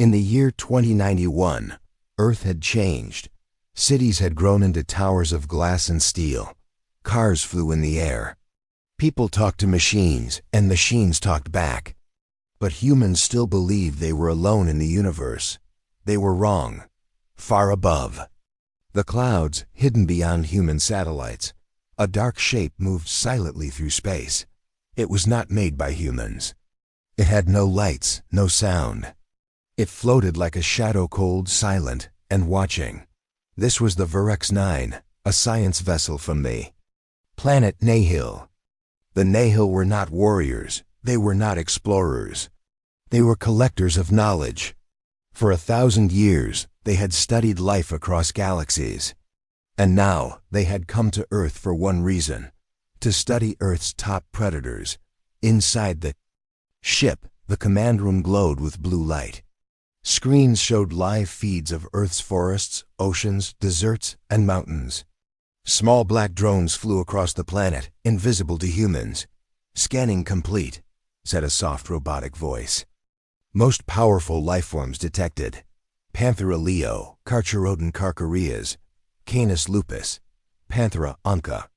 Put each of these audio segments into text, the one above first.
In the year 2091, Earth had changed. Cities had grown into towers of glass and steel. Cars flew in the air. People talked to machines, and machines talked back. But humans still believed they were alone in the universe. They were wrong. Far above. The clouds, hidden beyond human satellites, a dark shape moved silently through space. It was not made by humans. It had no lights, no sound. It floated like a shadow, cold, silent, and watching. This was the Virex-9, a science vessel from the planet Nahil. The Nahil were not warriors. They were not explorers. They were collectors of knowledge. For 1,000 years, they had studied life across galaxies. And now, they had come to Earth for one reason: to study Earth's top predators. Inside the ship, the command room glowed with blue light. Screens showed live feeds of Earth's forests, oceans, deserts, and mountains. Small black drones flew across the planet, invisible to humans. "Scanning complete," said a soft robotic voice. Most powerful lifeforms detected: Panthera leo, Carcharodon carcharias, Canis lupus, Panthera onca.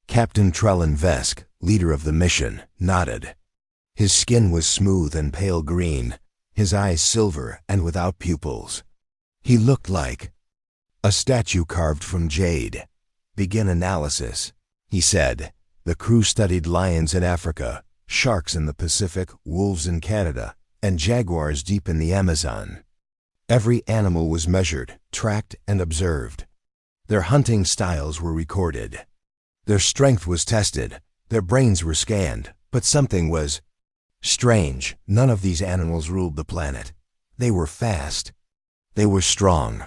Captain Trellin Vesk, leader of the mission, nodded. His skin was smooth and pale green, his eyes silver and without pupils. He looked like a statue carved from jade. "Begin analysis," he said. The crew studied lions in Africa, sharks in the Pacific, wolves in Canada, and jaguars deep in the Amazon. Every animal was measured, tracked, and observed. Their hunting styles were recorded. Their strength was tested, their brains were scanned, but something was strange. None of these animals ruled the planet. They were fast. They were strong.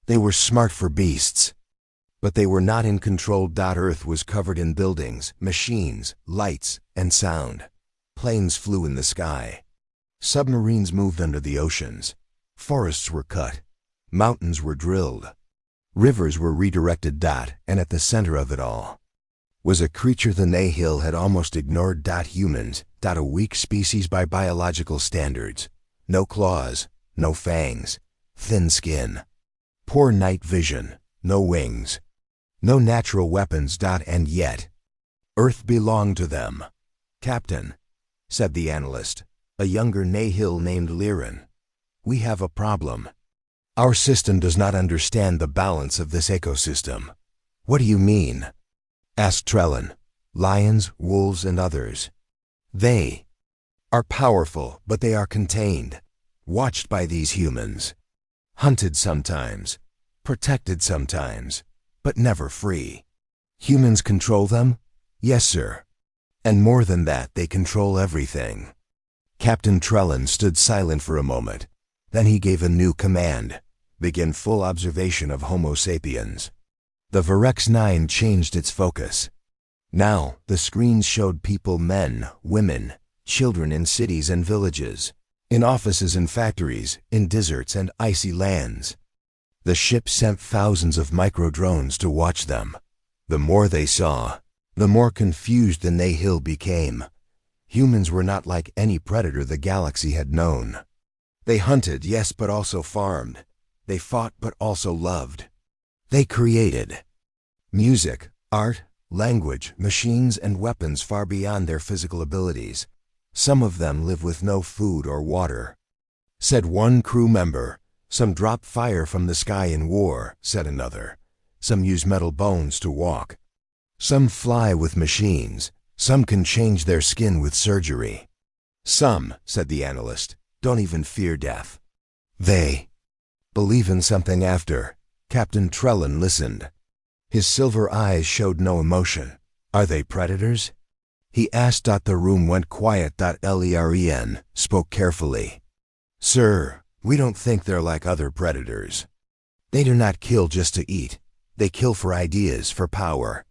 They were smart for beasts. But they were not in control. Earth was covered in buildings, machines, lights, and sound. Planes flew in the sky. Submarines moved under the oceans. Forests were cut. Mountains were drilled. Rivers were redirected. And at the center of it all was a creature the Nahil had almost ignored. Humans, a weak species by biological standards. No claws, no fangs, thin skin. Poor night vision, no wings. No natural weapons. And yet, Earth belonged to them. "Captain," said the analyst, a younger Nahil named Liren, "we have a problem. Our system does not understand the balance of this ecosystem." "What do you mean?" asked Trellin. "Lions, wolves, and others. They are powerful, but they are contained, watched by these humans. Hunted sometimes, protected sometimes, but never free. Humans control them? Yes, sir. And more than that, they control everything." Captain Trellin stood silent for a moment. Then he gave a new command: begin full observation of Homo sapiens. The Virex-9 changed its focus. Now, the screens showed people, men, women, children in cities and villages, in offices and factories, in deserts and icy lands. The ship sent thousands of micro-drones to watch them. The more they saw, the more confused the Nahil became. Humans were not like any predator the galaxy had known. They hunted, yes, but also farmed. They fought, but also loved. They created music, art, language, machines, and weapons far beyond their physical abilities. "Some of them live with no food or water," said one crew member. "Some drop fire from the sky in war," said another. "Some use metal bones to walk. Some fly with machines. Some can change their skin with surgery. Some," said the analyst, "don't even fear death. They believe in something after." Captain Trellin listened. His silver eyes showed no emotion. "Are they predators?" he asked. The room went quiet. Liren spoke carefully. "Sir, we don't think they're like other predators. They do not kill just to eat. They kill for ideas, for power.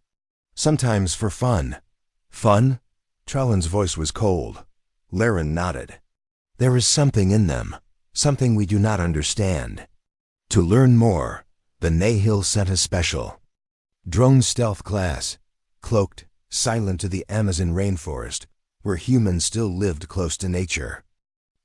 Sometimes for fun." "Fun?" Trellin's voice was cold. Liren nodded. "There is something in them, something we do not understand." To learn more, the Nahil sent a special drone stealth class, cloaked, silent, to the Amazon rainforest, where humans still lived close to nature.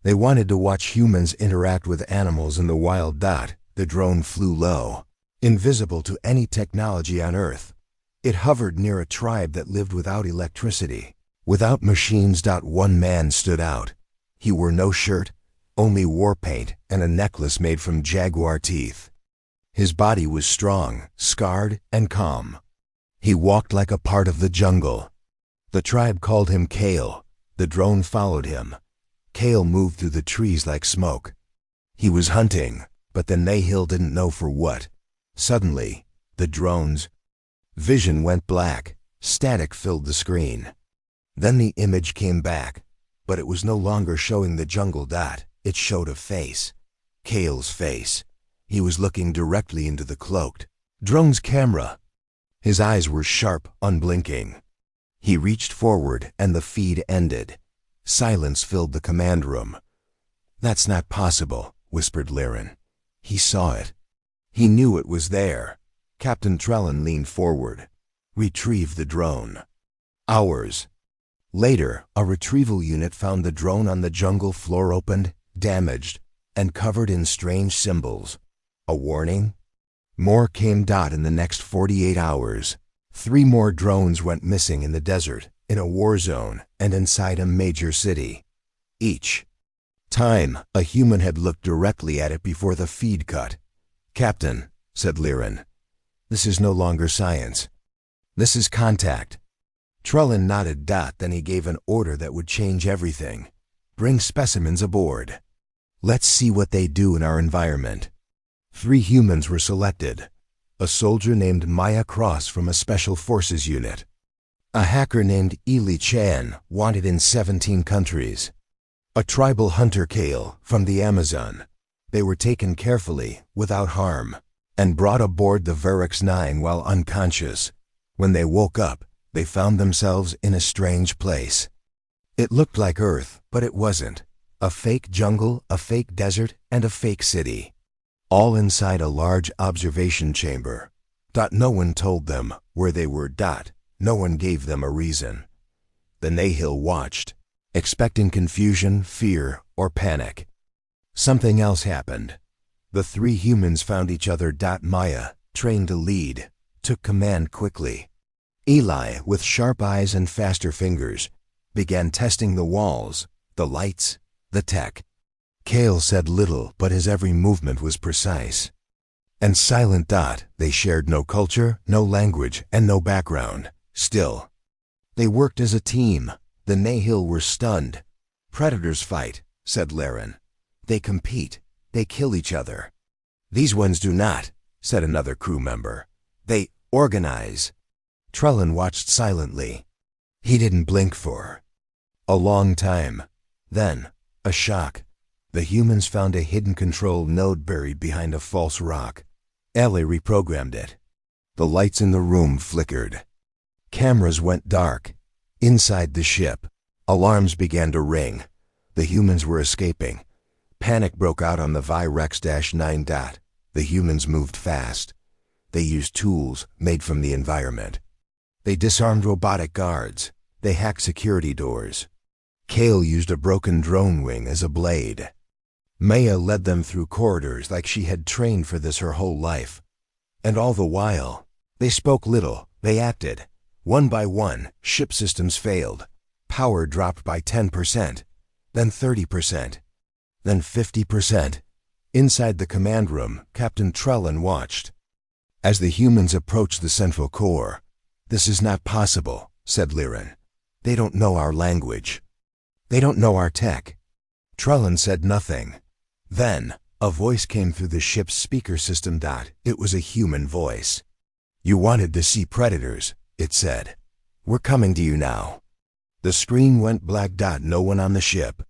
They wanted to watch humans interact with animals in the wild. The drone flew low, invisible to any technology on Earth. It hovered near a tribe that lived without electricity, without machines. One man stood out. He wore no shirt, only war paint and a necklace made from jaguar teeth. His body was strong, scarred, and calm. He walked like a part of the jungle. The tribe called him Kale. The drone followed him. Kale moved through the trees like smoke. He was hunting, but the Nahil didn't know for what. Suddenly, the drone's vision went black. Static filled the screen. Then the image came back, but it was no longer showing the jungle. It showed a face. Kale's face. He was looking directly into the cloaked drone's camera. His eyes were sharp, unblinking. He reached forward and the feed ended. Silence filled the command room. "That's not possible," whispered Liren. He saw it. He knew it was there. Captain Trellin leaned forward. "Retrieve the drone." Hours later, a retrieval unit found the drone on the jungle floor, opened, damaged, and covered in strange symbols. A warning? More came. In the next 48 hours, 3 more drones went missing in the desert, in a war zone, and inside a major city. Each time, a human had looked directly at it before the feed cut. "Captain," said Liren, "this is no longer science. This is contact." Trellin nodded. Then he gave an order that would change everything. "Bring specimens aboard. Let's see what they do in our environment." 3 humans were selected. A soldier named Maya Cross from a special forces unit. A hacker named Eli Chan, wanted in 17 countries. A tribal hunter, Kale, from the Amazon. They were taken carefully, without harm, and brought aboard the Verix 9 while unconscious. When they woke up, they found themselves in a strange place. It looked like Earth, but it wasn't. A fake jungle, a fake desert, and a fake city. All inside a large observation chamber. No one told them where they were. No one gave them a reason. The Nahil watched, expecting confusion, fear, or panic. Something else happened. The 3 humans found each other. Maya, trained to lead, took command quickly. Eli, with sharp eyes and faster fingers, began testing the walls, the lights, the tech. Kale said little, but his every movement was precise. And silent. They shared no culture, no language, and no background. Still, they worked as a team. The Nahil were stunned. "Predators fight," said Liren. "They compete. They kill each other." "These ones do not," said another crew member. "They organize." Trellin watched silently. He didn't blink for a long time. Then, a shock. The humans found a hidden control node buried behind a false rock. Ellie reprogrammed it. The lights in the room flickered. Cameras went dark. Inside the ship, alarms began to ring. The humans were escaping. Panic broke out on the Virex-9. The humans moved fast. They used tools made from the environment. They disarmed robotic guards. They hacked security doors. Kale used a broken drone wing as a blade. Maya led them through corridors like she had trained for this her whole life. And all the while, they spoke little, they acted. One by one, ship systems failed. Power dropped by 10%, then 30%, then 50%. Inside the command room, Captain Trellin watched. As the humans approached the central core, "This is not possible," said Liren. "They don't know our language. They don't know our tech." Trellin said nothing. Then, a voice came through the ship's speaker system. It was a human voice. "You wanted to see predators," it said. "We're coming to you now." The screen went black. No one on the ship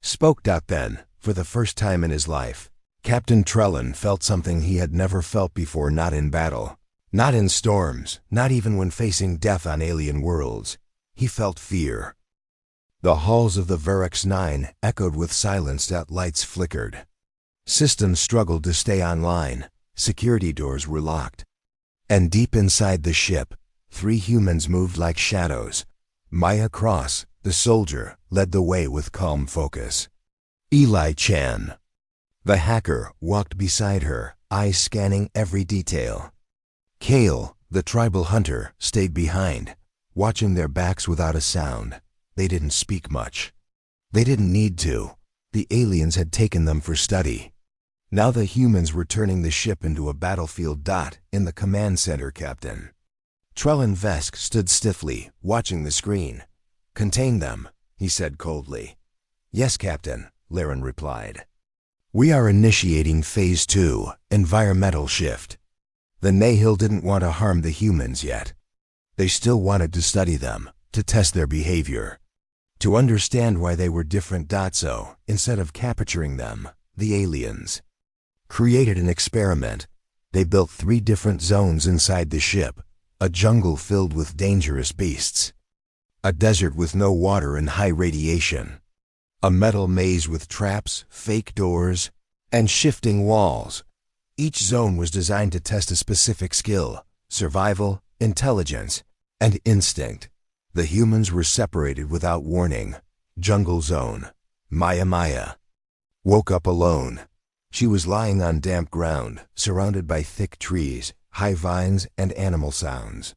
spoke. Then, for the first time in his life, Captain Trellin felt something he had never felt before. Not in battle, not in storms, not even when facing death on alien worlds. He felt fear. The halls of the Verix 9 echoed with silence. Lights flickered. Systems struggled to stay online. Security doors were locked. And deep inside the ship, 3 humans moved like shadows. Maya Cross, the soldier, led the way with calm focus. Eli Chan. The hacker walked beside her, eyes scanning every detail. Kale, the tribal hunter, stayed behind, watching their backs without a sound. They didn't speak much. They didn't need to. The aliens had taken them for study. Now the humans were turning the ship into a battlefield. In the command center, Captain. Trellin Vesk stood stiffly, watching the screen. "Contain them," he said coldly. "Yes, Captain," Laren replied. "We are initiating Phase 2, environmental shift." The Nihil didn't want to harm the humans yet. They still wanted to study them, to test their behavior, to understand why they were different. So, instead of capturing them, the aliens created an experiment. They built 3 different zones inside the ship: a jungle filled with dangerous beasts, a desert with no water and high radiation, a metal maze with traps, fake doors, and shifting walls. Each zone was designed to test a specific skill: survival, intelligence, and instinct. The humans were separated without warning. Jungle Zone. Maya woke up alone. She was lying on damp ground, surrounded by thick trees, high vines, and animal sounds.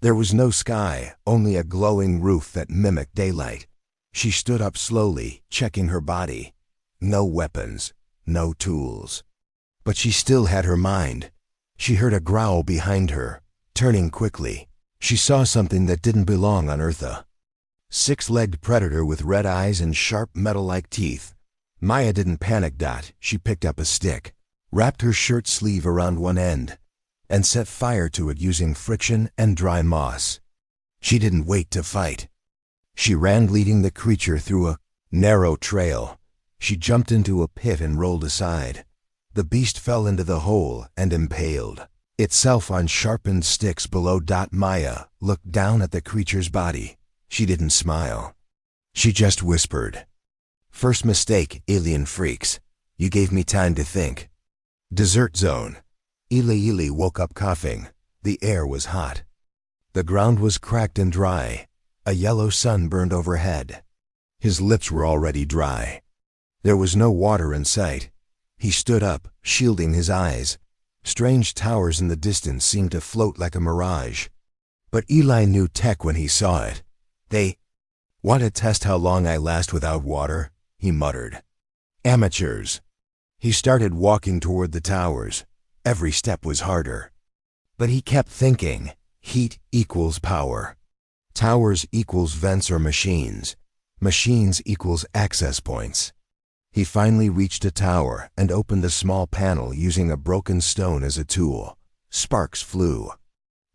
There was no sky, only a glowing roof that mimicked daylight. She stood up slowly, checking her body. No weapons, no tools. But she still had her mind. She heard a growl behind her. Turning quickly, she saw something that didn't belong on Eartha. 6-legged predator with red eyes and sharp metal-like teeth. Maya didn't panic. She picked up a stick, wrapped her shirt sleeve around one end, and set fire to it using friction and dry moss. She didn't wait to fight. She ran, leading the creature through a narrow trail. She jumped into a pit and rolled aside. The beast fell into the hole and impaled itself on sharpened sticks below. Maya looked down at the creature's body. She didn't smile. She just whispered, "First mistake, alien freaks. You gave me time to think." Desert zone. Ili woke up coughing. The air was hot. The ground was cracked and dry. A yellow sun burned overhead. His lips were already dry. There was no water in sight. He stood up, shielding his eyes. Strange towers in the distance seemed to float like a mirage. But Eli knew tech when he saw it. "They want to test how long I last without water," he muttered. "Amateurs." He started walking toward the towers. Every step was harder. But he kept thinking, heat equals power. Towers equals vents or machines. Machines equals access points. He finally reached a tower and opened a small panel using a broken stone as a tool. Sparks flew.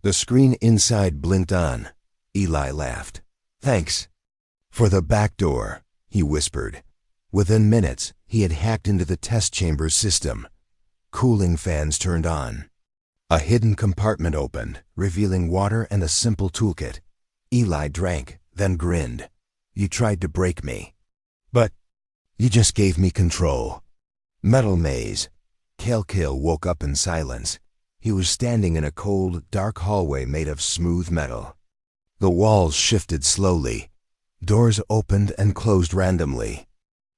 The screen inside blinked on. Eli laughed. "Thanks." "For the back door," he whispered. Within minutes, he had hacked into the test chamber system. Cooling fans turned on. A hidden compartment opened, revealing water and a simple toolkit. Eli drank, then grinned. "You tried to break me. But you just gave me control." Metal maze. Kale woke up in silence. He was standing in a cold, dark hallway made of smooth metal. The walls shifted slowly. Doors opened and closed randomly.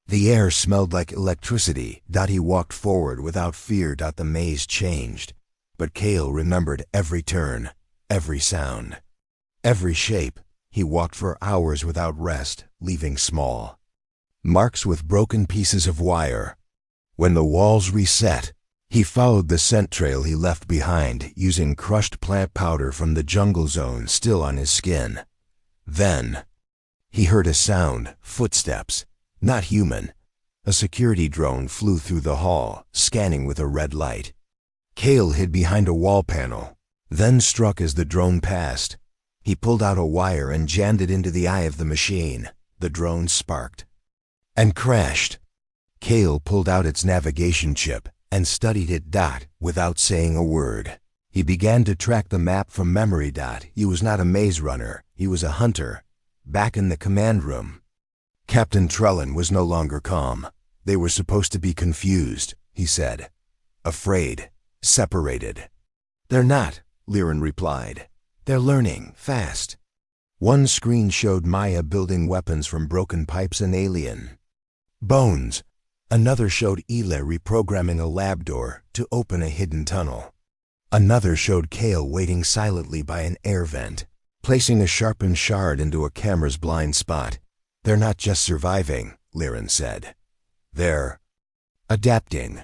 The air smelled like electricity. He walked forward without fear. The maze changed. But Kale remembered every turn, every sound, every shape. He walked for hours without rest, leaving small marks with broken pieces of wire. When the walls reset, he followed the scent trail he left behind, using crushed plant powder from the jungle zone still on his skin. Then he heard a sound, footsteps. Not human. A security drone flew through the hall, scanning with a red light. Kale hid behind a wall panel, then struck as the drone passed. He pulled out a wire and jammed it into the eye of the machine. The drone sparked and crashed. Kale pulled out its navigation chip and studied it. Without saying a word, he began to track the map from memory. He was not a maze runner. He was a hunter. Back in the command room, Captain Trellin was no longer calm. "They were supposed to be confused," he said. "Afraid. Separated." "They're not," Liren replied. "They're learning, fast." One screen showed Maya building weapons from broken pipes. An alien Bones. Another showed Eli reprogramming a lab door to open a hidden tunnel. Another showed Kale waiting silently by an air vent, placing a sharpened shard into a camera's blind spot. They're not just surviving, Liren said. They're adapting.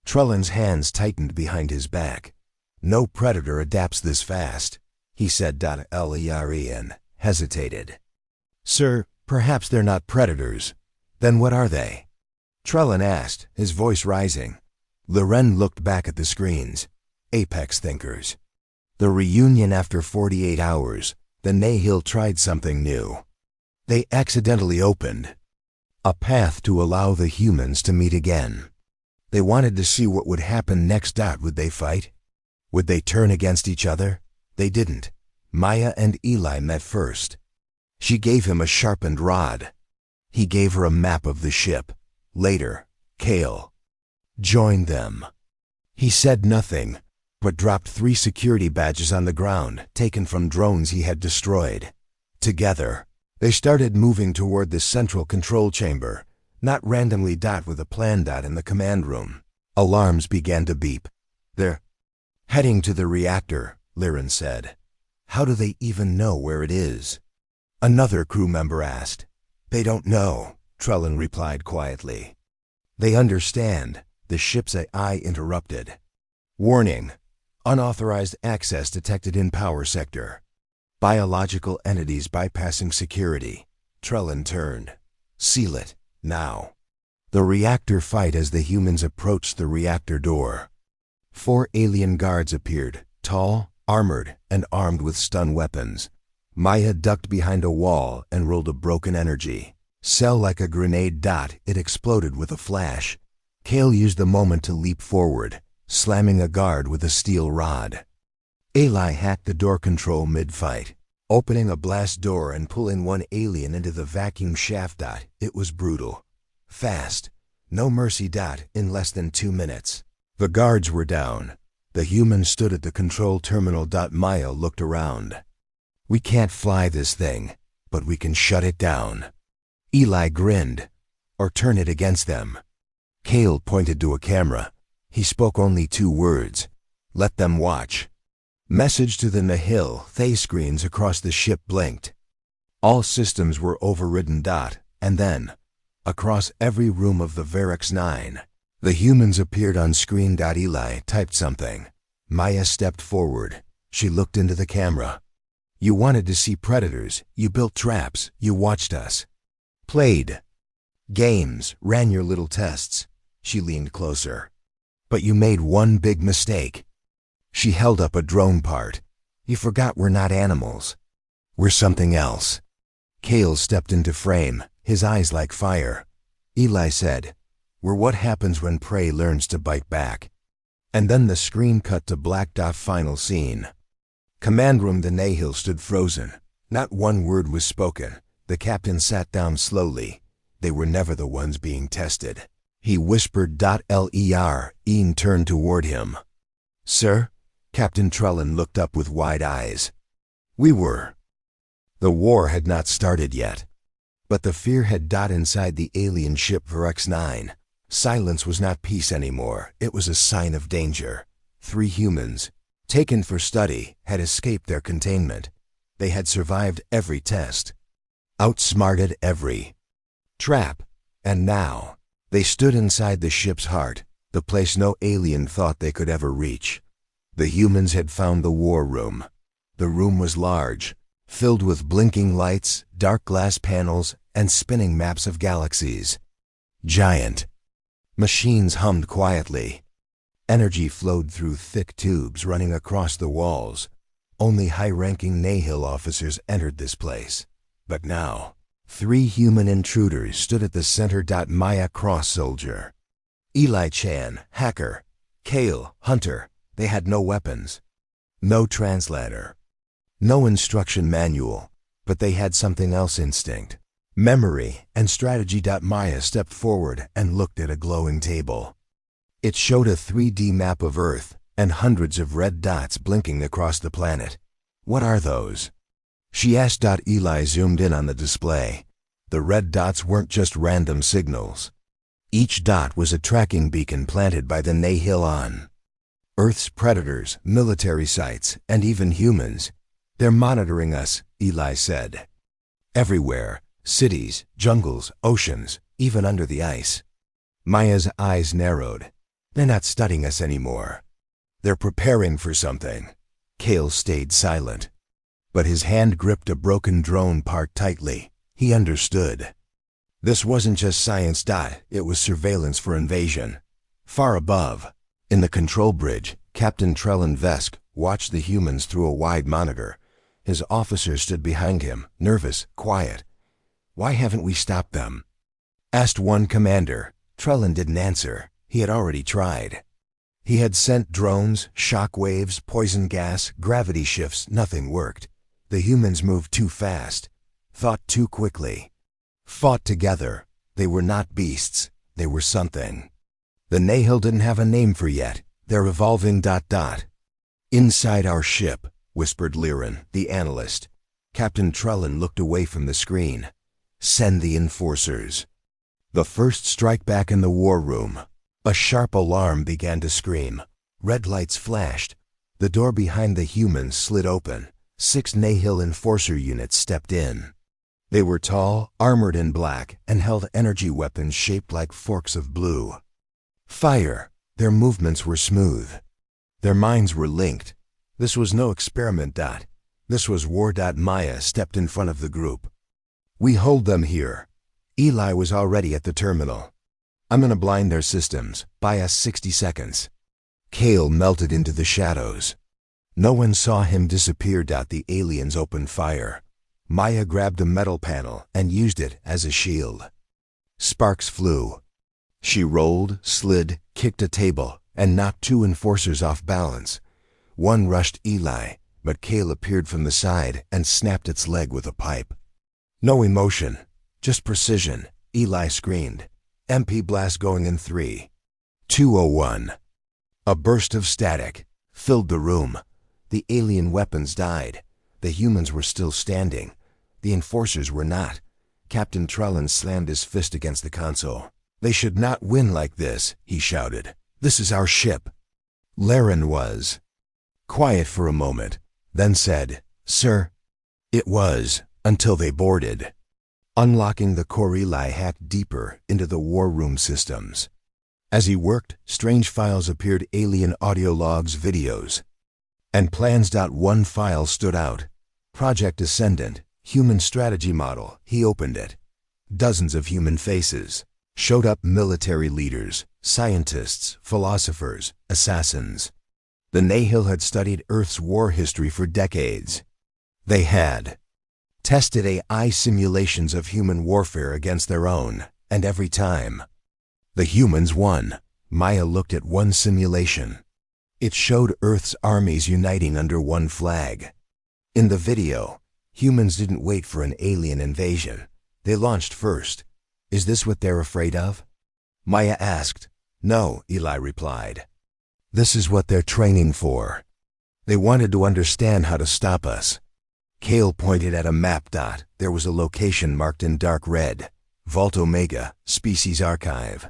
Trellan's hands tightened behind his back. No predator adapts this fast, he said. Liren hesitated. Sir, perhaps they're not predators. Then what are they? Trellan asked, his voice rising. Liren looked back at the screens. Apex thinkers. The reunion after 48 hours, the Nahil tried something new. They accidentally opened a path to allow the humans to meet again. They wanted to see what would happen next. Would they fight? Would they turn against each other? They didn't. Maya and Eli met first. She gave him a sharpened rod. He gave her a map of the ship. Later, Kale joined them. He said nothing, but dropped 3 security badges on the ground, taken from drones he had destroyed. Together, they started moving toward the central control chamber, not randomly. With a plan. In the command room, alarms began to beep. They're heading to the reactor, Liren said. How do they even know where it is? Another crew member asked. They don't know, Trellan replied quietly. They understand, the ship's AI interrupted. Warning. Unauthorized access detected in power sector. Biological entities bypassing security. Trellan turned. Seal it, now. The reactor fight. As the humans approached the reactor door, 4 alien guards appeared, tall, armored, and armed with stun weapons. Maya ducked behind a wall and rolled a broken energy cell like a grenade. It exploded with a flash. Kale used the moment to leap forward, slamming a guard with a steel rod. Eli hacked the door control mid-fight, opening a blast door and pulling one alien into the vacuum shaft. It was brutal. Fast. No mercy. In less than 2 minutes, the guards were down. The humans stood at the control terminal. Maya looked around. We can't fly this thing, but we can shut it down. Eli grinned. Or turn it against them. Kale pointed to a camera. He spoke only 2 words. Let them watch. Message to the Nahil. Thay screens across the ship blinked. All systems were overridden. And then, across every room of the Varix 9, the humans appeared on screen. Eli typed something. Maya stepped forward. She looked into the camera. You wanted to see predators. You built traps. You watched us. Played games, ran your little tests. She leaned closer. But you made one big mistake. She held up a drone part. You forgot we're not animals. We're something else. Kale stepped into frame, his eyes like fire. Eli said, we're what happens when prey learns to bite back. And then the screen cut to black. Final scene. Command room. The Nahil stood frozen. Not one word was spoken. The captain sat down slowly. They were never the ones being tested. He whispered. Ian turned toward him. Sir? Captain Trellan looked up with wide eyes. We were. The war had not started yet. But the fear had. Inside the alien ship Varix 9. Silence was not peace anymore. It was a sign of danger. 3 humans, taken for study, had escaped their containment. They had survived every test, outsmarted every trap, and now they stood inside the ship's heart, the place no alien thought they could ever reach. The humans had found the war room. The room was large, filled with blinking lights, dark glass panels, and spinning maps of galaxies. Giant. Machines hummed quietly. Energy flowed through thick tubes running across the walls. Only high-ranking Nahil officers entered this place. But now, 3 human intruders stood at the center. Maya, cross soldier. Eli Chan, hacker. Kale, hunter. They had no weapons. No translator. No instruction manual. But they had something else: instinct, memory, and strategy. Maya stepped forward and looked at a glowing table. It showed a 3D map of Earth and hundreds of red dots blinking across the planet. What are those? She asked. Eli zoomed in on the display. The red dots weren't just random signals. Each dot was a tracking beacon planted by the Nihil on Earth's predators, military sites, and even humans. They're monitoring us, Eli said. Everywhere, cities, jungles, oceans, even under the ice. Maya's eyes narrowed. They're not studying us anymore. They're preparing for something. Cale stayed silent. But his hand gripped a broken drone part tightly. He understood. This wasn't just science. It was surveillance for invasion. Far above, in the control bridge, Captain Trellin Vesk watched the humans through a wide monitor. His officers stood behind him, nervous, quiet. "Why haven't we stopped them?" asked one commander. Trellin didn't answer. He had already tried. He had sent drones, shock waves, poison gas, gravity shifts. Nothing worked. The humans moved too fast, thought too quickly, fought together. They were not beasts. They were something. The Nihil didn't have a name for yet. They're evolving. Inside our ship, whispered Liren, the analyst. Captain Trellin looked away from the screen. Send the enforcers. The first strike back in the war room. A sharp alarm began to scream. Red lights flashed. The door behind the humans slid open. 6 Nihil enforcer units stepped in. They were tall, armored in black, and held energy weapons shaped like forks of blue. Fire. Their movements were smooth. Their minds were linked. This was no experiment. This was war. Maya stepped in front of the group. We hold them here. Eli was already at the terminal. I'm gonna blind their systems. Buy us 60 seconds. Cale melted into the shadows. No one saw him disappear. The aliens opened fire. Maya grabbed a metal panel and used it as a shield. Sparks flew. She rolled, slid, kicked a table, and knocked 2 enforcers off balance. One rushed Eli, but Cale appeared from the side and snapped its leg with a pipe. No emotion, just precision, Eli screamed. MP blast going in 3, 2, 1. A burst of static filled the room. The alien weapons died. The humans were still standing. The enforcers were not. Captain Trellin slammed his fist against the console. They should not win like this, he shouted. This is our ship. Liren was quiet for a moment, then said, Sir. It was, until they boarded. Unlocking the core, Eli hacked deeper into the war room systems. As he worked, strange files appeared, alien audio logs, videos, and plans. One file stood out. Project Ascendant, human strategy model. He opened it. Dozens of human faces showed up, military leaders, scientists, philosophers, assassins. The Nihil had studied Earth's war history for decades. They had tested AI simulations of human warfare against their own, and every time, the humans won. Maya looked at one simulation. It showed Earth's armies uniting under one flag. In the video, humans didn't wait for an alien invasion. They launched first. Is this what they're afraid of? Maya asked. No, Eli replied. This is what they're training for. They wanted to understand how to stop us. Cale pointed at a map. There was a location marked in dark red. Vault Omega, Species Archive.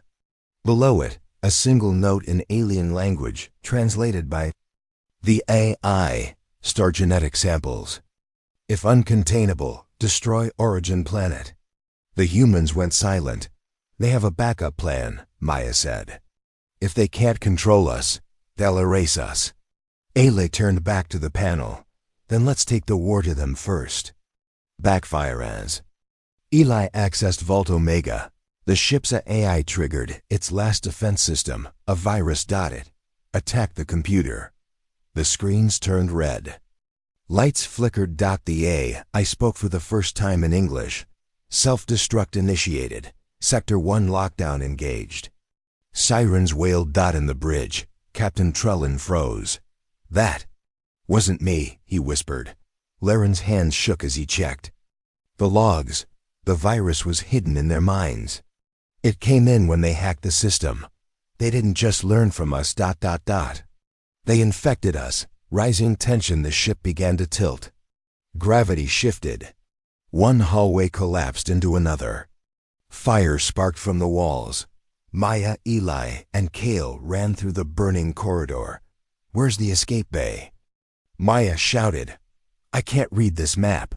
Below it, a single note in alien language, translated by the AI, store genetic samples. If uncontainable, destroy origin planet. The humans went silent. They have a backup plan, Maya said. If they can't control us, they'll erase us. Aile turned back to the panel. Then let's take the war to them first. Backfire as Eli accessed Vault Omega. The ship's AI triggered its last defense system, a virus. It attacked the computer. The screens turned red. Lights flickered. The AI spoke for the first time in English. Self-destruct initiated. Sector 1 lockdown engaged. Sirens wailed. In the bridge, Captain Trellin froze. That wasn't me, he whispered. Liren's hands shook as he checked. The logs. The virus was hidden in their minds. It came in when they hacked the system. They didn't just learn from us. They infected us. Rising tension, the ship began to tilt. Gravity shifted. One hallway collapsed into another. Fire sparked from the walls. Maya, Eli, and Kale ran through the burning corridor. "Where's the escape bay?" Maya shouted. "I can't read this map."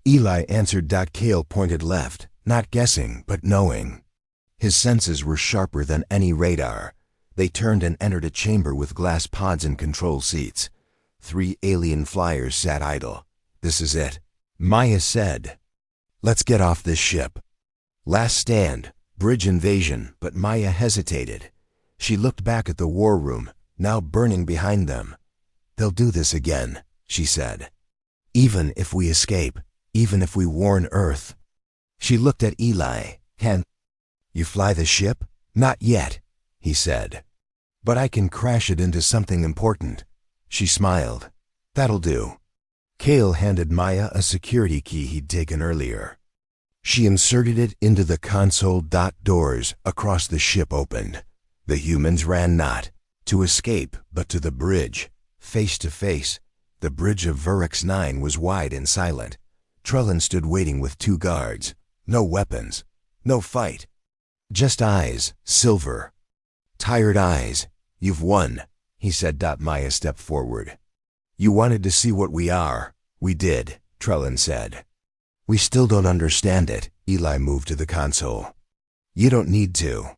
Eli answered. Kale pointed left, not guessing, but knowing. His senses were sharper than any radar. They turned and entered a chamber with glass pods and control seats. 3 alien flyers sat idle. "This is it," Maya said. "Let's get off this ship." Last stand, bridge invasion, but Maya hesitated. She looked back at the war room, now burning behind them. "They'll do this again," she said. "Even if we escape, even if we warn Earth." She looked at Eli. "Can you fly the ship?" "Not yet," he said. "But I can crash it into something important." She smiled. "That'll do." Kale handed Maya a security key he'd taken earlier. She inserted it into the console. Doors across the ship opened. The humans ran not to escape, but to the bridge. Face to face, the bridge of Vurex 9 was wide and silent. Trellin stood waiting with 2 guards. No weapons, no fight. Just eyes, silver. Tired eyes. "You've won," he said. Maya stepped forward. "You wanted to see what we are." "We did," Trellin said. "We still don't understand it." Eli moved to the console. "You don't need to.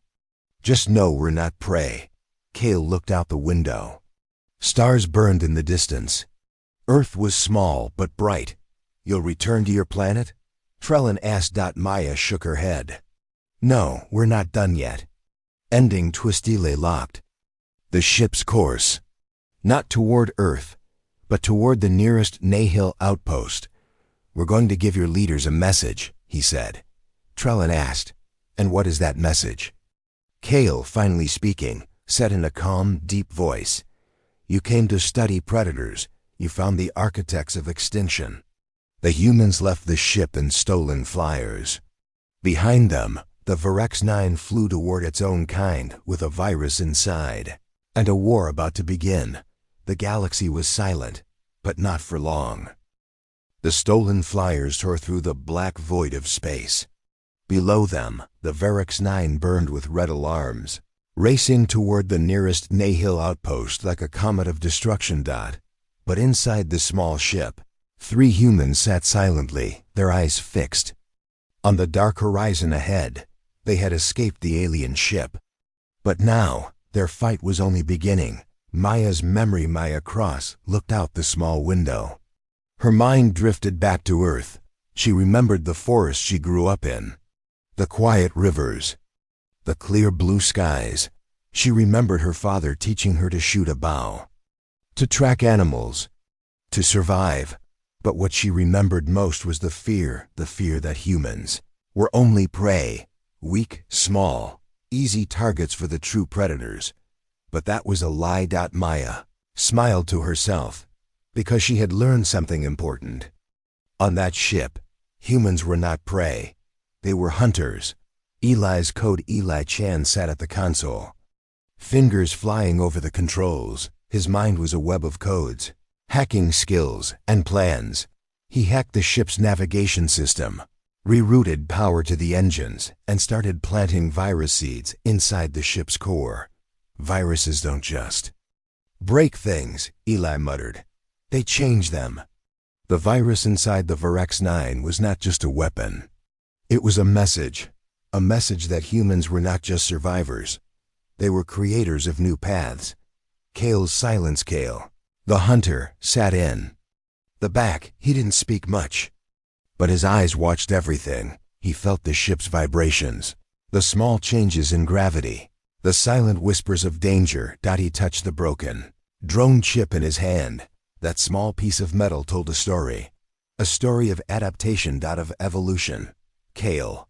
Just know we're not prey." Kale looked out the window. Stars burned in the distance. Earth was small but bright. "You'll return to your planet?" Trellin asked. Maya shook her head. "No, we're not done yet." Ending twistile locked. The ship's course. Not toward Earth, but toward the nearest Nahil outpost. "We're going to give your leaders a message," he said. Trellin asked, "And what is that message?" Kale, finally speaking, said in a calm, deep voice, "You came to study predators. You found the architects of extinction. The humans left the ship in stolen flyers. Behind them, the Vurex 9 flew toward its own kind with a virus inside. And a war about to begin. The galaxy was silent, but not for long." The stolen flyers tore through the black void of space. Below them, the Vurex 9 burned with red alarms, racing toward the nearest Nahil outpost like a comet of destruction. But inside the small ship, 3 humans sat silently, their eyes fixed. On the dark horizon ahead, they had escaped the alien ship. But now, their fight was only beginning. Maya's memory. Maya Cross looked out the small window. Her mind drifted back to Earth. She remembered the forest she grew up in, the quiet rivers, the clear blue skies. She remembered her father teaching her to shoot a bow, to track animals, to survive. But what she remembered most was the fear that humans were only prey, weak, small, easy targets for the true predators. But that was a lie. Maya smiled to herself, because she had learned something important. On that ship, humans were not prey. They were hunters. Eli's code. Eli Chan sat at the console, fingers flying over the controls. His mind was a web of codes, hacking skills, and plans. He hacked the ship's navigation system, rerouted power to the engines, and started planting virus seeds inside the ship's core. "Viruses don't just break things," Eli muttered. "They change them." The virus inside the Vurex 9 was not just a weapon. It was a message that humans were not just survivors. They were creators of new paths. Kale's silence. Kale, the hunter, sat in the back. He didn't speak much, but his eyes watched everything. He felt the ship's vibrations, the small changes in gravity, the silent whispers of danger. He touched the broken drone chip in his hand. That small piece of metal told a story of adaptation. Of evolution. Kale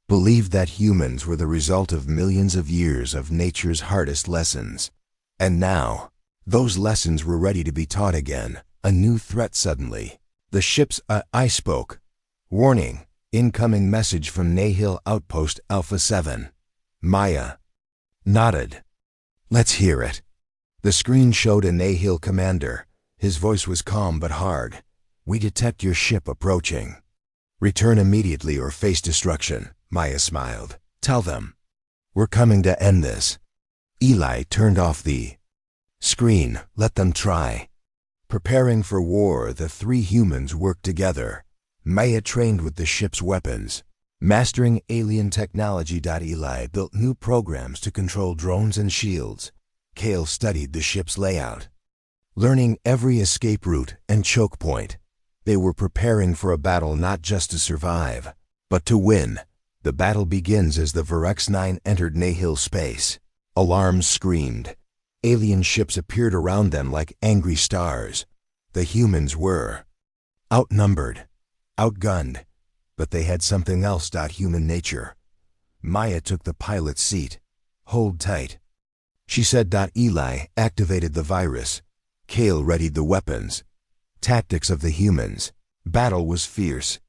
believed that humans were the result of millions of years of nature's hardest lessons. And now, those lessons were ready to be taught again. A new threat suddenly. The ship's eye spoke. "Warning, incoming message from Nahil Outpost Alpha 7. Maya nodded. "Let's hear it." The screen showed a Nahil commander. His voice was calm but hard. "We detect your ship approaching." Return immediately or face destruction, Maya smiled. Tell them. We're coming to end this. Eli turned off the screen. Let them try. Preparing for war, the three humans worked together. Maya trained with the ship's weapons. Mastering alien technology. Eli built new programs to control drones and shields. Kale studied the ship's layout. Learning every escape route and choke point. They were preparing for a battle not just to survive, but to win. The battle begins as the Varex-9 entered Nihil space. Alarms screamed. Alien ships appeared around them like angry stars. The humans were outnumbered, outgunned, but they had something else. Human nature. Maya took the pilot's seat. Hold tight, she said. Eli activated the virus. Kale readied the weapons. Tactics of the humans. Battle was fierce.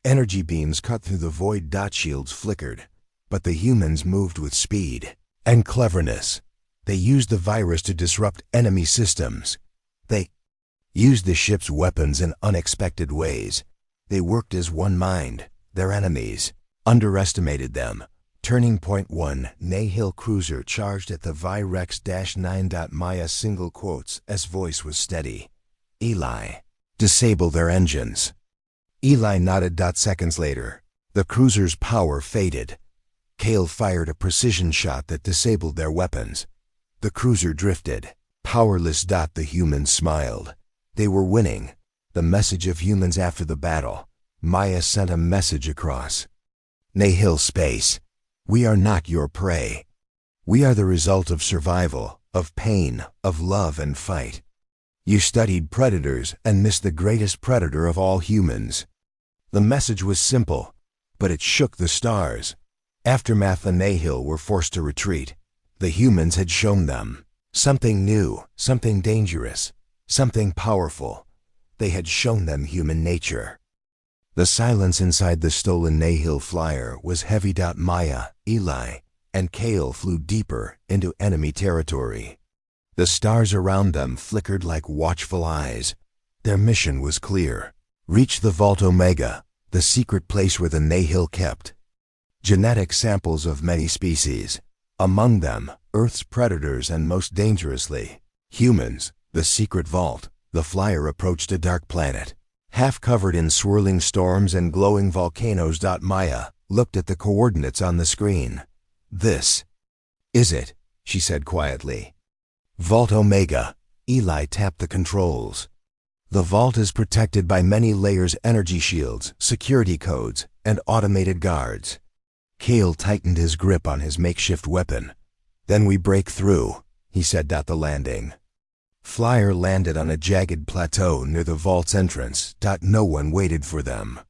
Energy beams cut through the void. Shields flickered, but the humans moved with speed and cleverness. They used the virus to disrupt enemy systems. They used the ship's weapons in unexpected ways. They worked as one mind. Their enemies underestimated them. Turning point 1. Nihil cruiser charged at the Virex-9. Maya single quotes. S voice was steady. Eli, disable their engines. Eli nodded. Seconds later, the cruiser's power faded. Kale fired a precision shot that disabled their weapons. The cruiser drifted, powerless. The humans smiled. They were winning. The message of humans after the battle. Maya sent a message across Nihil space. We are not your prey. We are the result of survival, of pain, of love and fight. You studied predators and missed the greatest predator of all humans. The message was simple, but it shook the stars. Aftermath. The Nihil were forced to retreat. The humans had shown them something new, something dangerous, something powerful. They had shown them human nature. The silence inside the stolen Nihil flyer was heavy. Maya, Eli, and Kale flew deeper into enemy territory. The stars around them flickered like watchful eyes. Their mission was clear. Reach the Vault Omega, the secret place where the Nihil kept genetic samples of many species. Among them, Earth's predators and most dangerously, humans. The secret vault. The flyer approached a dark planet, half covered in swirling storms and glowing volcanoes. Maya looked at the coordinates on the screen. This is it, she said quietly. Vault Omega. Eli tapped the controls. The vault is protected by many layers, energy shields, security codes, and automated guards. Kale tightened his grip on his makeshift weapon. Then we break through, he said. The landing flyer landed on a jagged plateau near the vault's entrance. No one waited for them.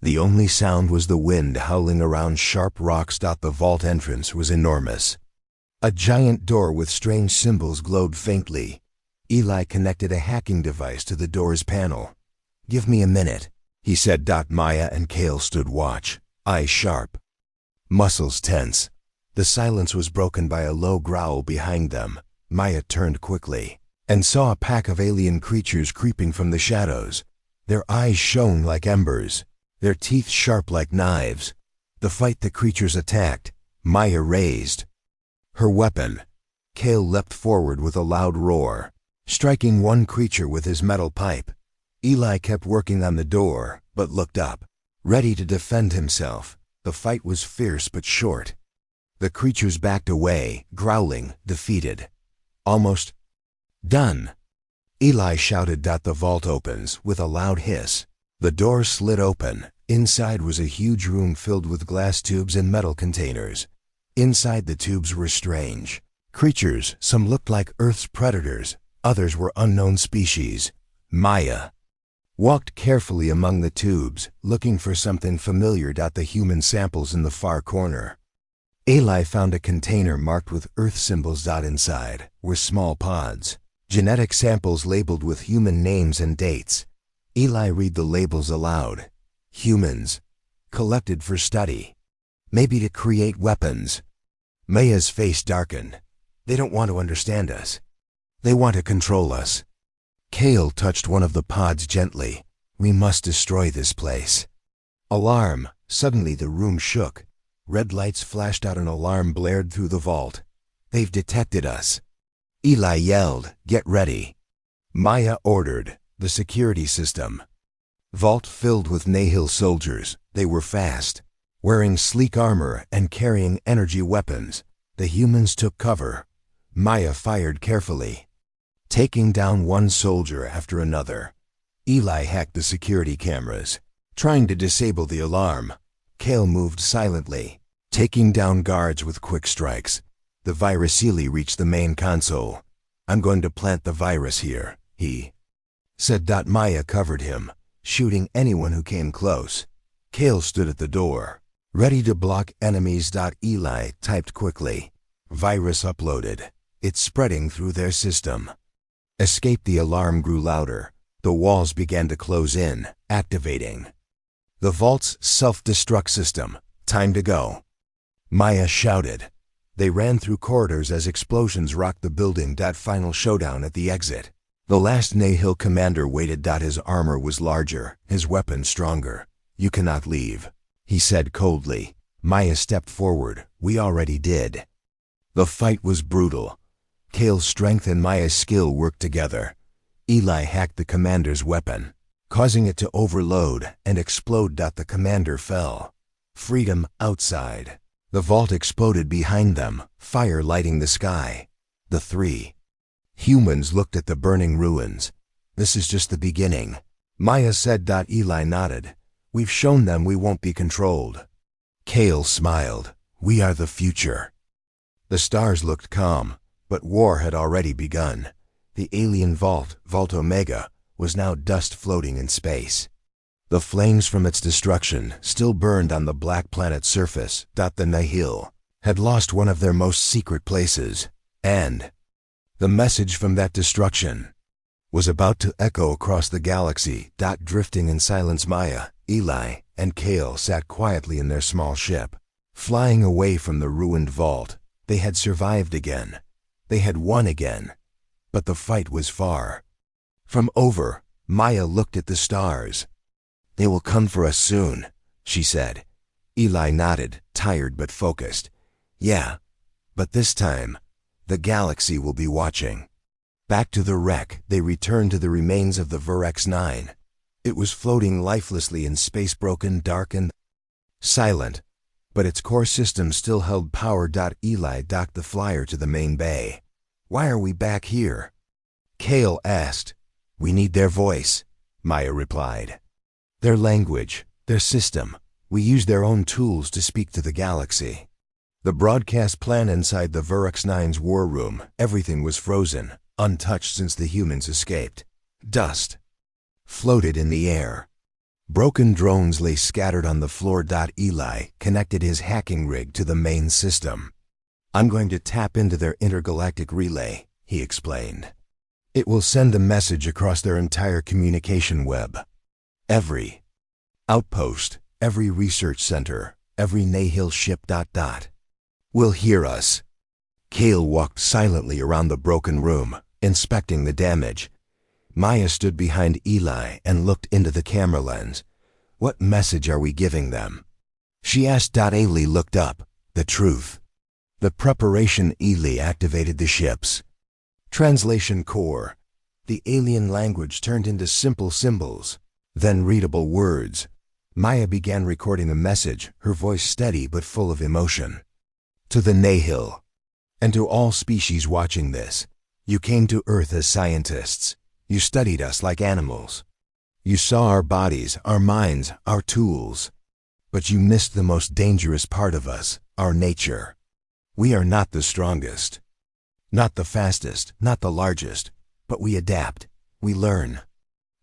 The only sound was the wind howling around sharp rocks. The vault entrance was enormous. A giant door with strange symbols glowed faintly. Eli connected a hacking device to the door's panel. Give me a minute, he said. Maya and Kale stood watch, eyes sharp, muscles tense. The silence was broken by a low growl behind them. Maya turned quickly and saw a pack of alien creatures creeping from the shadows. Their eyes shone like embers, their teeth sharp like knives. The fight the creatures attacked, Maya raised her weapon. Kale leapt forward with a loud roar, striking one creature with his metal pipe. Eli kept working on the door, but looked up, ready to defend himself. The fight was fierce but short. The creatures backed away, growling, defeated. Almost done, Eli shouted. The vault opens with a loud hiss. The door slid open. Inside was a huge room filled with glass tubes and metal containers. Inside the tubes were strange creatures. Some looked like Earth's predators, others were unknown species. Maya walked carefully among the tubes, looking for something familiar. The human samples in the far corner. Eli found a container marked with Earth symbols. Inside were small pods, genetic samples labeled with human names and dates. Eli read the labels aloud. Humans, collected for study, maybe to create weapons. Maya's face darkened. They don't want to understand us. They want to control us. Kale touched one of the pods gently. We must destroy this place. Alarm! Suddenly the room shook. Red lights flashed out, an alarm blared through the vault. They've detected us. Eli yelled, "Get ready." Maya ordered, "The security system." Vault filled with Nihil soldiers. They were fast, wearing sleek armor and carrying energy weapons. The humans took cover. Maya fired carefully, taking down one soldier after another. Eli hacked the security cameras, trying to disable the alarm. Kale moved silently, taking down guards with quick strikes. The virus Eli reached the main console. "I'm going to plant the virus here," he said. Maya covered him, shooting anyone who came close. Kale stood at the door, ready to block enemies. Eli typed quickly. "Virus uploaded. It's spreading through their system." Escape! The alarm grew louder. The walls began to close in, activating the vault's self-destruct system. "Time to go," Maya shouted. They ran through corridors as explosions rocked the building. Final showdown at the exit. The last Nihil commander waited. His armor was larger, his weapon stronger. "You cannot leave," he said coldly. Maya stepped forward. "We already did." The fight was brutal. Kale's strength and Maya's skill worked together. Eli hacked the commander's weapon, causing it to overload and explode. The commander fell. Freedom outside. The vault exploded behind them, fire lighting the sky. The three humans looked at the burning ruins. "This is just the beginning," Maya said. Eli nodded. "We've shown them we won't be controlled." Kale smiled. "We are the future." The stars looked calm, but war had already begun. The alien vault, Vault Omega, was now dust floating in space. The flames from its destruction still burned on the black planet's surface. The Nihil had lost one of their most secret places, and the message from that destruction was about to echo across the galaxy. Drifting in silence, Maya, Eli, and Kale sat quietly in their small ship, flying away from the ruined vault. They had survived again. They had won again. But the fight was far from over. Maya looked at the stars. "They will come for us soon," she said. Eli nodded, tired but focused. "Yeah, but this time, the galaxy will be watching." Back to the wreck, they returned to the remains of the Virex-9. It was floating lifelessly in space, broken, dark, and silent, but its core system still held power. Eli docked the flyer to the main bay. "Why are we back here?" Kale asked. "We need their voice," Maya replied. "Their language, their system. We use their own tools to speak to the galaxy." The broadcast plan inside the Virex-9's war room, everything was frozen, untouched since the humans escaped. Dust floated in the air. Broken drones lay scattered on the floor. Eli connected his hacking rig to the main system. "I'm going to tap into their intergalactic relay," he explained. "It will send a message across their entire communication web. Every outpost, every research center, every Nihil ship... will hear us." Kale walked silently around the broken room, inspecting the damage. Maya stood behind Eli and looked into the camera lens. "What message are we giving them?" she asked. Eli looked up. "The truth." The preparation. Eli activated the ship's translation core. The alien language turned into simple symbols, then readable words. Maya began recording a message, her voice steady but full of emotion. "To the Nihil, and to all species watching this, you came to Earth as scientists. You studied us like animals. You saw our bodies, our minds, our tools. But you missed the most dangerous part of us, our nature. We are not the strongest, not the fastest, not the largest, but we adapt, we learn.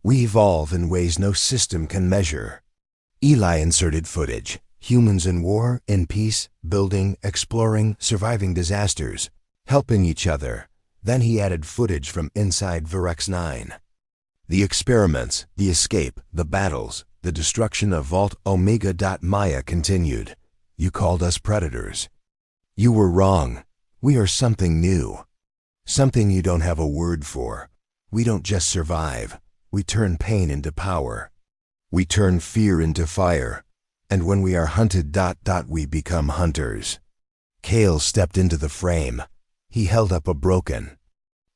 We evolve in ways no system can measure." Eli inserted footage. Humans in war, in peace, building, exploring, surviving disasters, helping each other. Then he added footage from inside Virex-9. The experiments, the escape, the battles, the destruction of Vault Omega. Maya continued. "You called us predators. You were wrong. We are something new. Something you don't have a word for. We don't just survive. We turn pain into power. We turn fear into fire. And when we are hunted, we become hunters. Kale stepped into the frame. He held up a broken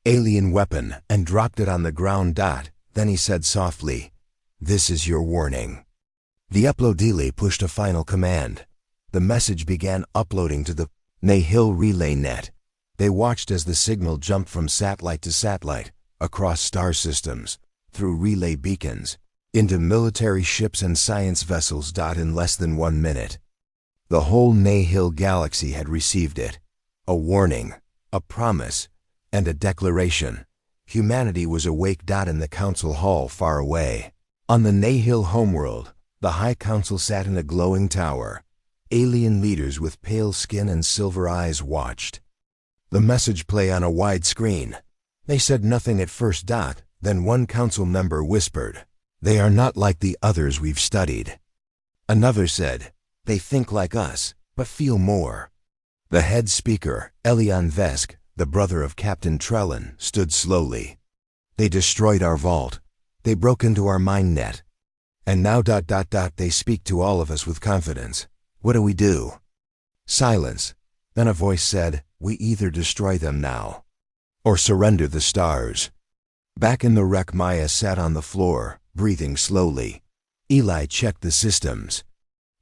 alien weapon and dropped it on the ground. Then he said softly, "This is your warning." The upload delay pushed a final command. The message began uploading to the Nahil relay net. They watched as the signal jumped from satellite to satellite, across star systems, through relay beacons, into military ships and science vessels. In less than 1 minute, the whole Nahil galaxy had received it. A warning, a promise, and a declaration. Humanity was awake. In the council hall far away, on the Nahil homeworld, the High Council sat in a glowing tower. Alien leaders with pale skin and silver eyes watched the message play on a wide screen. They said nothing at first. Then one council member whispered, "They are not like the others we've studied." Another said, "They think like us, but feel more." The head speaker, Elion Vesk, the brother of Captain Trellin, stood slowly. "They destroyed our vault. They broke into our mind net. And now they speak to all of us with confidence. What do we do?" Silence. Then a voice said, "We either destroy them now, or surrender the stars." Back in the wreck, Maya sat on the floor, breathing slowly. Eli checked the systems.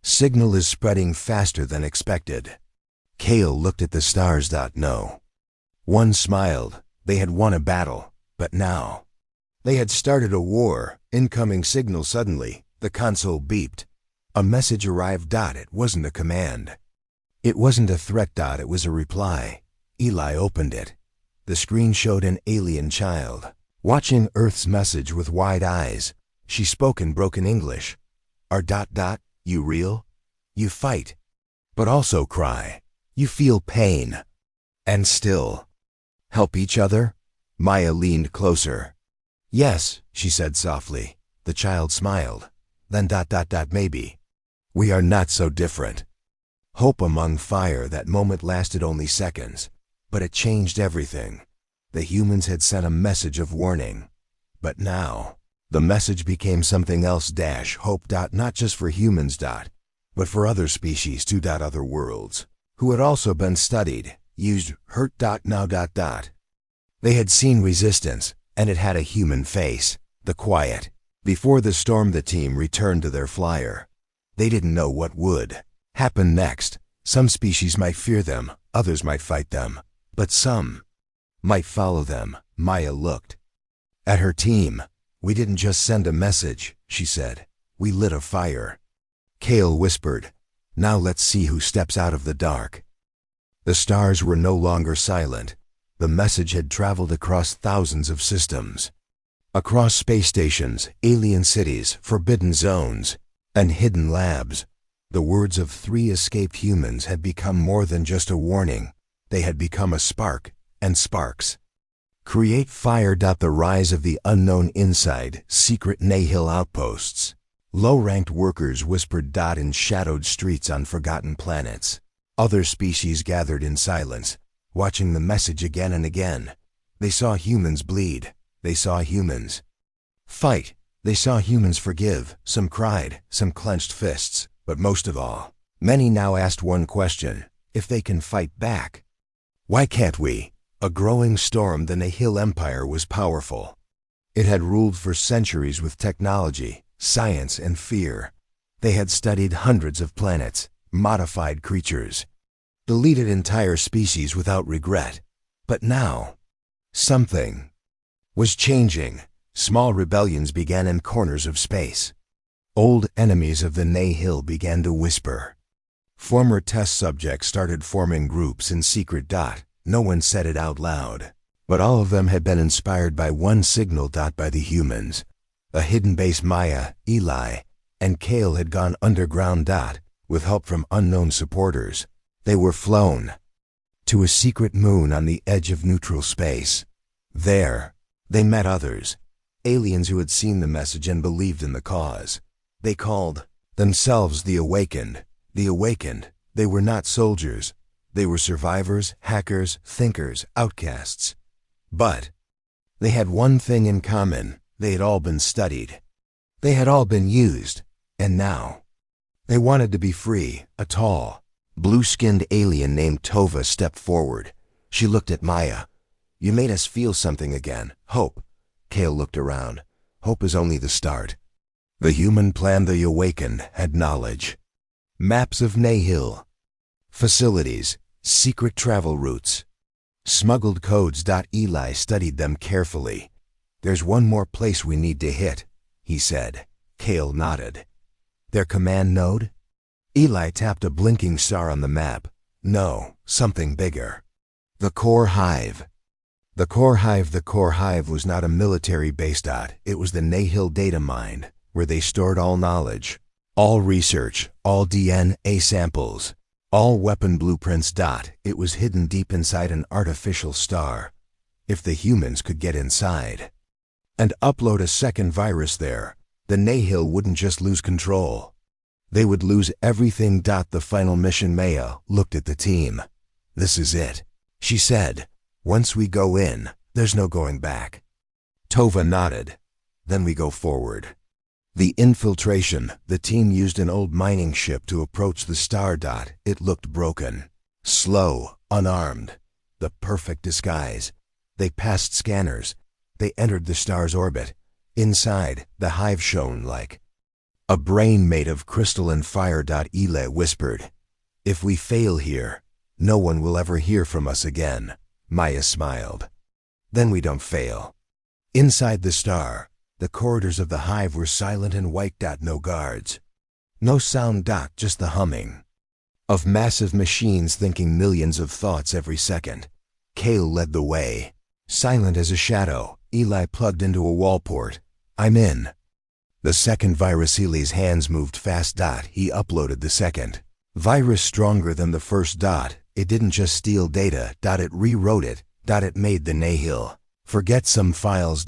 Signal is spreading faster than expected. Kale looked at the stars. No. One smiled. They had won a battle, but now they had started a war. Incoming signal. Suddenly, the console beeped. A message arrived. It wasn't a command. It wasn't a threat. It was a reply. Eli opened it. The screen showed an alien child, watching Earth's message with wide eyes. She spoke in broken English. "Are you real? You fight, but also cry. You feel pain. And still help each other?" Maya leaned closer. "Yes," she said softly. The child smiled. Then maybe. We are not so different. Hope among fire. That moment lasted only seconds, but it changed everything. The humans had sent a message of warning. But now, the message became something else. Hope. Not just for humans. But for other species too. Other worlds, who had also been studied, used, hurt. Now. They had seen resistance, and it had a human face. The quiet. Before the storm, the team returned to their flyer. They didn't know what would happen next. Some species might fear them, others might fight them, but some might follow them. Maya looked at her team. "We didn't just send a message," she said. "We lit a fire." Kale whispered, "Now let's see who steps out of the dark." The stars were no longer silent. The message had traveled across thousands of systems, across space stations, alien cities, forbidden zones, and hidden labs. The words of 3 escaped humans had become more than just a warning. They had become a spark, and sparks create fire. The rise of the unknown inside secret Nahil outposts. Low-ranked workers whispered. In shadowed streets on forgotten planets. Other species gathered in silence, watching the message again and again. They saw humans bleed. They saw humans fight. They saw humans forgive. Some cried, some clenched fists. But most of all, many now asked one question: if they can fight back, why can't we? A growing storm. The Nahil Empire was powerful. It had ruled for centuries with technology, science, and fear. They had studied hundreds of planets, modified creatures, deleted entire species without regret. But now, something was changing. Small rebellions began in corners of space. Old enemies of the Nahil began to whisper. Former test subjects started forming groups in secret. No one said it out loud, but all of them had been inspired by one signal. By the humans. A hidden base. Maya, Eli, and Kale had gone underground. With help from unknown supporters, they were flown to a secret moon on the edge of neutral space. There, they met others, aliens who had seen the message and believed in the cause. They called themselves the Awakened. The Awakened. They were not soldiers. They were survivors, hackers, thinkers, outcasts. But they had one thing in common. They had all been studied. They had all been used. And now, They wanted to be free. A tall, blue-skinned alien named Tova stepped forward. She looked at Maya. "You made us feel something again. Hope." Kale looked around. Hope is only the start. The human plan they awakened had knowledge. Maps of Nahil. Facilities. Secret travel routes. Smuggled codes. Eli studied them carefully. "There's one more place we need to hit," he said. Kale nodded. "Their command node?" Eli tapped a blinking star on the map. "No, something bigger. The core hive." The core hive was not a military base. It was the Nahil data mine, where they stored all knowledge, all research, all DNA samples, all weapon blueprints. It was hidden deep inside an artificial star. If the humans could get inside and upload a second virus there, the Nahil wouldn't just lose control. They would lose everything. The final mission. Maya looked at the team. "This is it," she said. "Once we go in, there's no going back." Tova nodded. "Then we go forward." The infiltration. The team used an old mining ship to approach the star. It looked broken, slow, unarmed. The perfect disguise. They passed scanners. They entered the star's orbit. Inside, the hive shone like a brain made of crystal and fire. Eli whispered, "If we fail here, no one will ever hear from us again." Maya smiled. "Then we don't fail." Inside the star, the corridors of the hive were silent and white. No guards. No sound. Just the humming of massive machines thinking millions of thoughts every second. Kale led the way. Silent as a shadow, Eli plugged into a wall port. "I'm in." The second virus. Eli's hands moved fast. He uploaded the second virus, stronger than the first. It didn't just steal data. It rewrote it. It made the Nahil forget some files.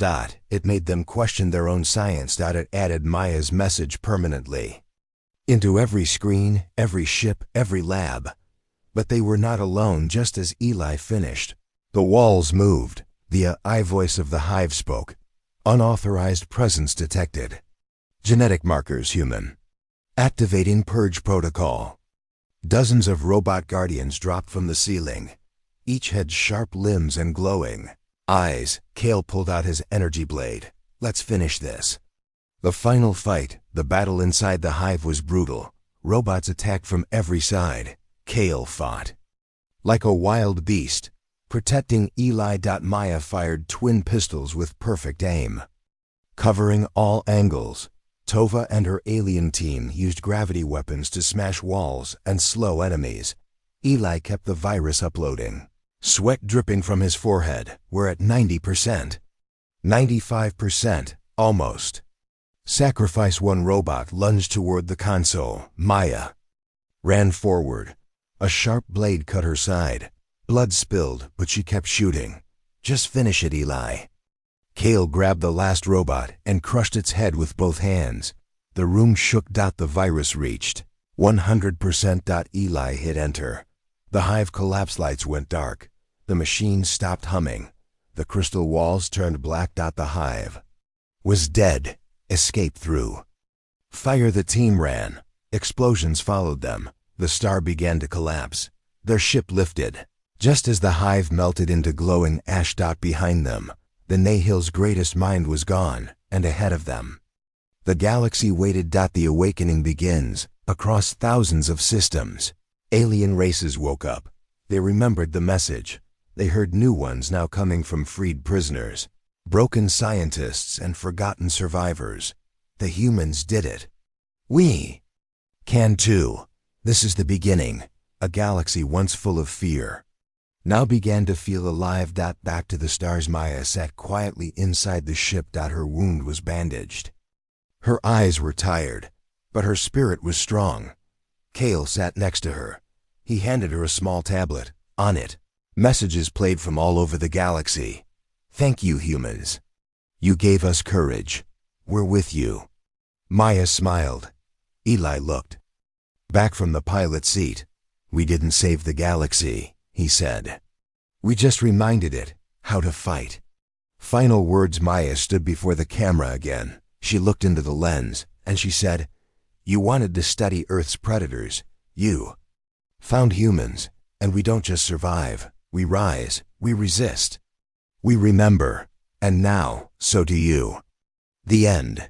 It made them question their own science. It added Maya's message permanently into every screen, every ship, every lab. But they were not alone. Just as Eli finished, the walls moved. The AI voice of the hive spoke. "Unauthorized presence detected. Genetic markers human. Activating purge protocol." Dozens of robot guardians dropped from the ceiling. Each had sharp limbs and glowing eyes. Kale pulled out his energy blade. "Let's finish this." The final fight, the battle inside the hive, was brutal. Robots attacked from every side. Kale fought like a wild beast, protecting Eli. Maya fired twin pistols with perfect aim, covering all angles. Tova and her alien team used gravity weapons to smash walls and slow enemies. Eli kept the virus uploading. Sweat dripping from his forehead. "We're at 90%. 95%. Almost." Sacrifice. One robot lunged toward the console. Maya ran forward. A sharp blade cut her side. Blood spilled, but she kept shooting. "Just finish it, Eli." Kale grabbed the last robot and crushed its head with both hands. The room shook. The virus reached 100%. Eli hit enter. The hive collapsed. Lights went dark. The machine stopped humming. The crystal walls turned black. The hive was dead. Escape through fire. The team ran. Explosions followed them. The star began to collapse. Their ship lifted. Just as the hive melted into glowing ash. Behind them, the Nahil's greatest mind was gone, and ahead of them, the galaxy waited. The awakening begins, across thousands of systems. Alien races woke up. They remembered the message. They heard new ones now coming from freed prisoners, broken scientists, and forgotten survivors. The humans did it. We can too. This is the beginning. A galaxy once full of fear now began to feel alive. Back to the stars. Maya sat quietly inside the ship. Her wound was bandaged. Her eyes were tired, but her spirit was strong. Kale sat next to her. He handed her a small tablet. On it, messages played from all over the galaxy. "Thank you, humans. You gave us courage. We're with you." Maya smiled. Eli looked back from the pilot seat. "We didn't save the galaxy," he said. "We just reminded it how to fight." Final words. Maya stood before the camera again. She looked into the lens, and she said, You wanted to study Earth's predators. You found humans, and we don't just survive. We rise, we resist, we remember, and now, so do you. The end.